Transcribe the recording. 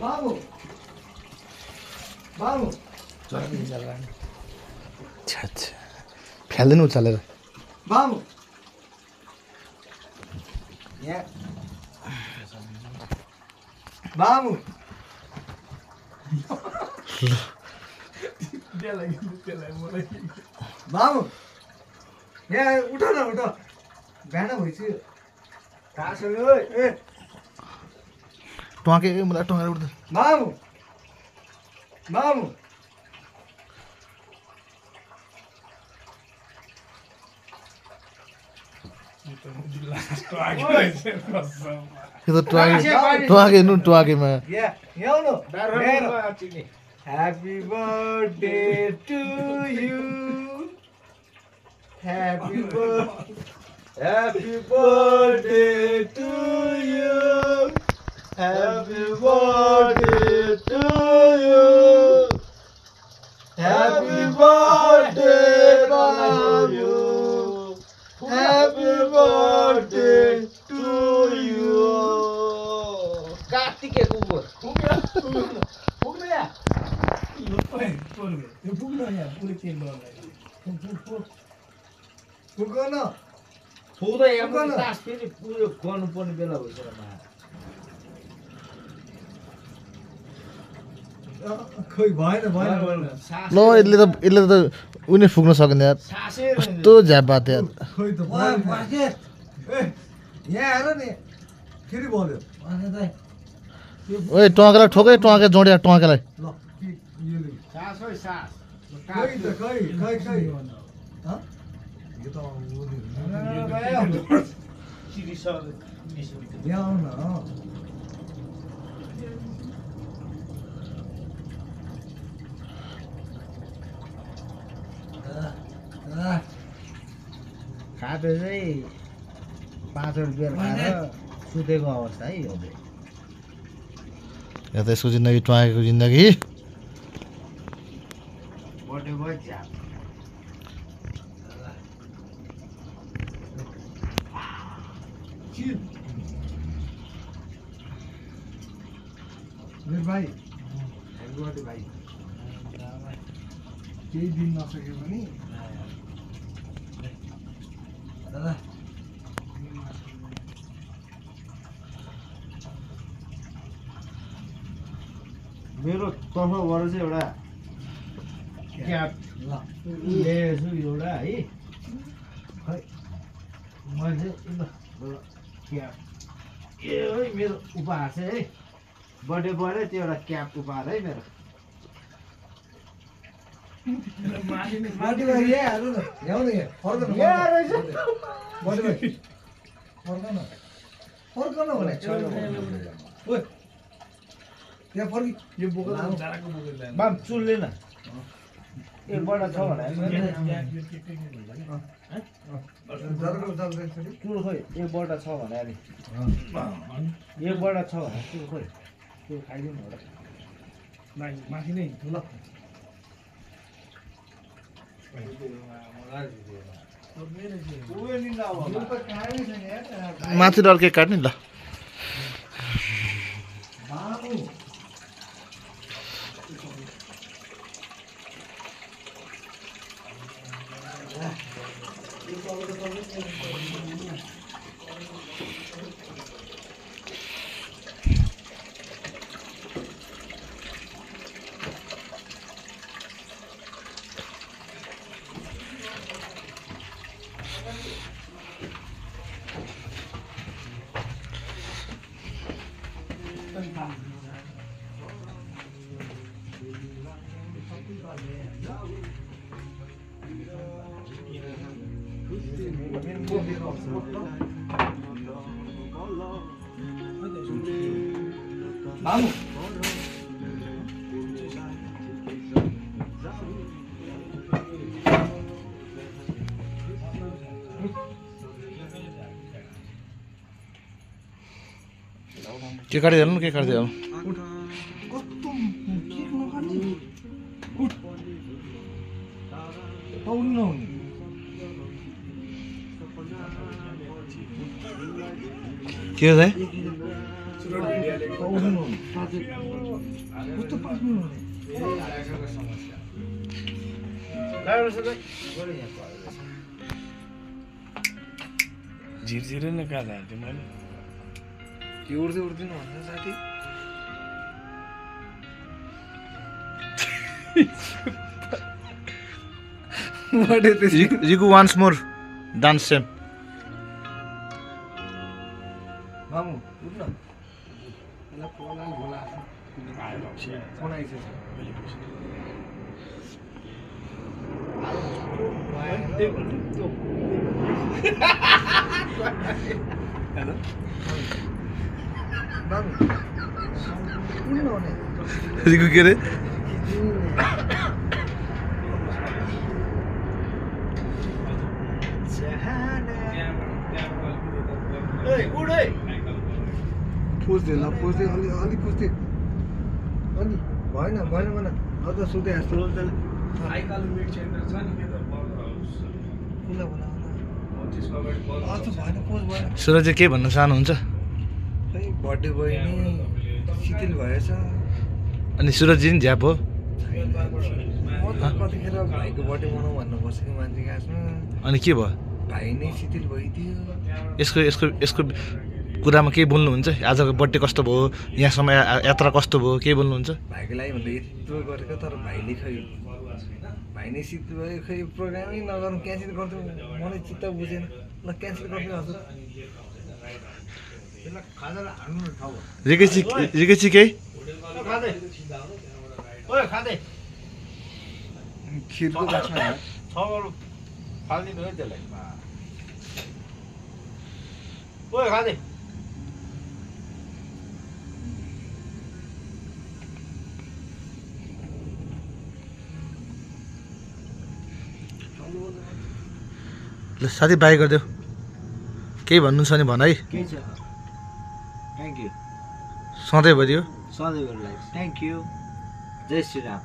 बाबु बाबु फ्याल्दैन उचालेर बाबु यहाँ बाबु बाबु यहाँ उठ न उठ बिहान भइसक्यो टोके मलाई टोकेर उठ्दा बाबु बाबु यो त टोके नु टोकेमा यहाँ आउनु Happy birthday to you. Happy birthday to you. Happy birthday to you. Happy birthday to you. Happy birthday to you. कार्तिके कुकुर फेरि पुरो गर्नुपर्ने बेला भइसक्यो खै भएन भएन ल यसले त उनी फुक्न सकिँदैन यार कस्तो झ्यापा थियो यार खै त यहाँ आएर नि फेरि बोल्यो ओए टोकेलाई ठोकै टोके जोड्या टोकेलाई ल खै त खै खै खै यो त यहाँ आउन खाँदा चाहिँ 5 रुपियाँ खाएर सुतेको अवस्था है हो या त यसको जिन्दगी टोकेको जिन्दगी बर्थडे भयो झ्याप मेरो भाइ हेर्नु भाइ केही दिन नसक्यो भने दादा मेरो तर्फबाट चाहिँ एउटा क्याप ल्याएछु एउटा है खै मैले चाहिँ क्याप ए मेरो उपहार चाहिँ है बर्थडे बोयले त्यो एउटा क्याप उपहार है मेरो माथि भाइ यहाँ हाल्नु न ल्याउनु यहाँ फर्क न बर्थडे भाइ फर्क न भने ओए त्यहाँ फर्की यो बोकेर बाम चुल्ले न एकबाट छ भने चुल खोइ एकबाट छ भने अलि एकबाट छ भने चुल खोइ त्यो खाइदिउँ होला माथि नै ल माथि डर केक काट्ने ल मामु के काटिदिनु के काटिदिनु के हो कस्तो पास्नु झिरझिरै नै काँदा हाल्थ्यो मैले त्यो उड्दै उड्दिनु भन्छ साथी रिकु वान्स मोर डान्स सेम मामु उठ्न यसलाई पोला घोला फोन आइसक्यो हेलो मामु उठ्न भने रिकु के अरे पुज्दै ल पुज्दै अलि पुज्दै अनि भएन भएन भएन अझ सुत्दै जस्तो अझ भएन पोज भएन सुरज चाहिँ के भन्न चाहनुहुन्छ खै बर्थडे गयो नि शिथिल भएछ अनि सुरजी नि झ्याप हो म त कतिखेर भाइको बर्थडे मनाउँ भन्नु बसेको मान्छे खासमा अनि के भयो भाइ नै शिथिल भइदियो यसको कुरामा केही बोल्नुहुन्छ आजको बर्थडे कस्तो भयो यहाँसम्म यात्रा कस्तो भयो केही बोल्नुहुन्छ भाइको लागि भन्दा यत्रो गरेको तर भाइले खै भाइ नै शिथिल भयो खै प्रोग्रामै नगर्नु क्यान्सल गरिदिउँ मलाई चित्त बुझेन ल क्यान्सल गरिदिउँ हजुर रिकेची केही खिरको बाछमा फालिदिनु है त्यसलाई ओए खाँदै ल साथी बाई गरिदेऊ केही भन्नु छ भने भन है केही छ थ्याङ्क यू सधैँभरि हो सधैँभरिलाई थ्याङ्क यू जय श्री राम